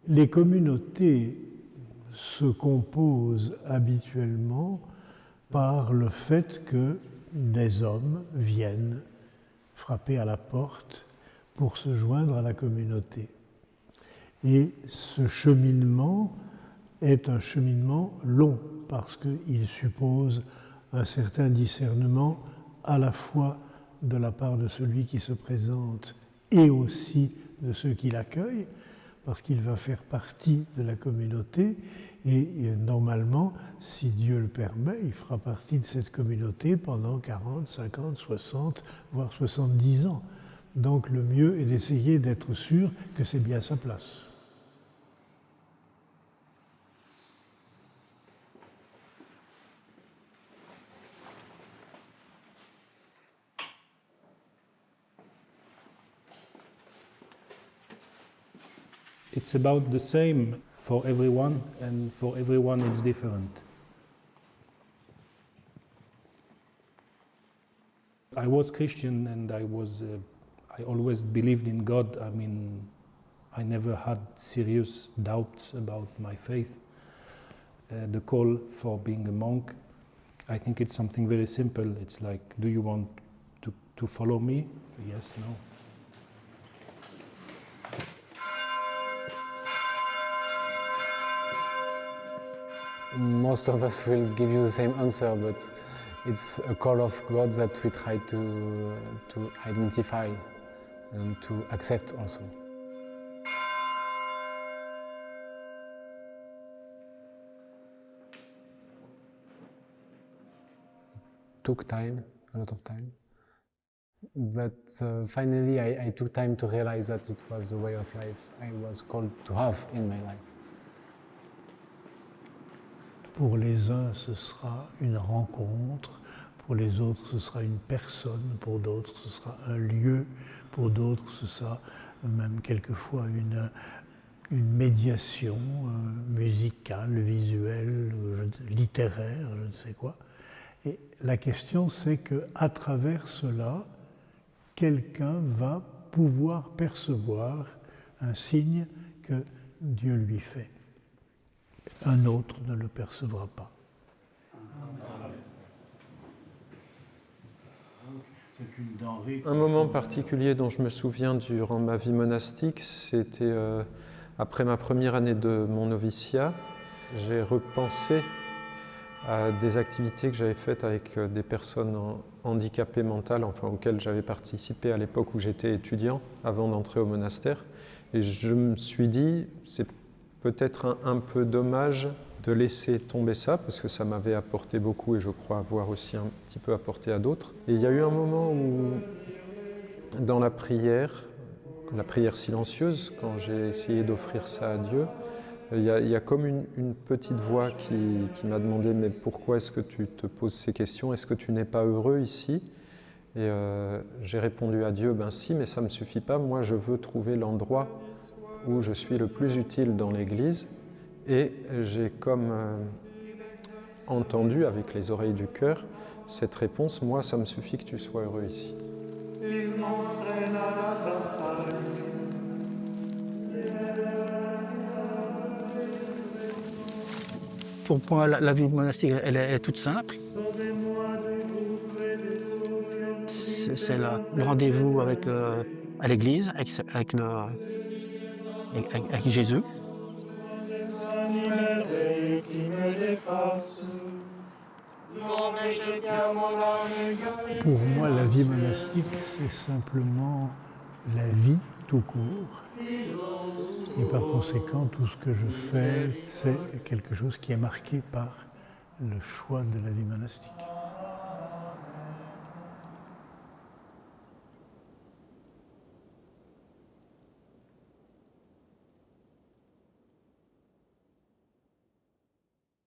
Les communautés se composent habituellement par le fait que des hommes viennent frapper à la porte pour se joindre à la communauté. Et ce cheminement est un cheminement long parce qu'il suppose un certain discernement à la fois de la part de celui qui se présente et aussi de ceux qui l'accueillent, parce qu'il va faire partie de la communauté et normalement, si Dieu le permet, il fera partie de cette communauté pendant 40, 50, 60, voire 70 ans. Donc le mieux est d'essayer d'être sûr que c'est bien sa place. It's about the same for everyone, and for everyone it's different. I was Christian and I always believed in God. I mean, I never had serious doubts about my faith. The call for being a monk, I think it's something very simple. It's like, do you want to follow me? Yes, no. Most of us will give you the same answer, but it's a call of God that we try to identify and to accept also. It took time, a lot of time, but finally I took time to realize that it was the way of life I was called to have in my life. Pour les uns, ce sera une rencontre, pour les autres, ce sera une personne, pour d'autres, ce sera un lieu, pour d'autres, ce sera même quelquefois une médiation musicale, visuelle, littéraire, je ne sais quoi. Et la question, c'est qu'à travers cela, quelqu'un va pouvoir percevoir un signe que Dieu lui fait. Un autre ne le percevra pas. Un moment particulier dont je me souviens durant ma vie monastique, c'était après ma première année de mon noviciat. J'ai repensé à des activités que j'avais faites avec des personnes handicapées mentales, enfin auxquelles j'avais participé à l'époque où j'étais étudiant, avant d'entrer au monastère. Et je me suis dit, c'est peut-être un peu dommage de laisser tomber ça, parce que ça m'avait apporté beaucoup et je crois avoir aussi un petit peu apporté à d'autres. Et il y a eu un moment où, dans la prière silencieuse, quand j'ai essayé d'offrir ça à Dieu, il y a comme une petite voix qui m'a demandé « Mais pourquoi est-ce que tu te poses ces questions? Est-ce que tu n'es pas heureux ici ?» Et j'ai répondu à Dieu « Ben si, mais ça ne me suffit pas, moi je veux trouver l'endroit où je suis le plus utile dans l'Église. » Et j'ai comme entendu avec les oreilles du cœur cette réponse « Moi, ça me suffit que tu sois heureux ici. » Pour moi, la vie monastique, elle est toute simple. C'est le rendez-vous à l'Église, avec Jésus. Pour moi, la vie monastique, c'est simplement la vie tout court. Et par conséquent, tout ce que je fais, c'est quelque chose qui est marqué par le choix de la vie monastique.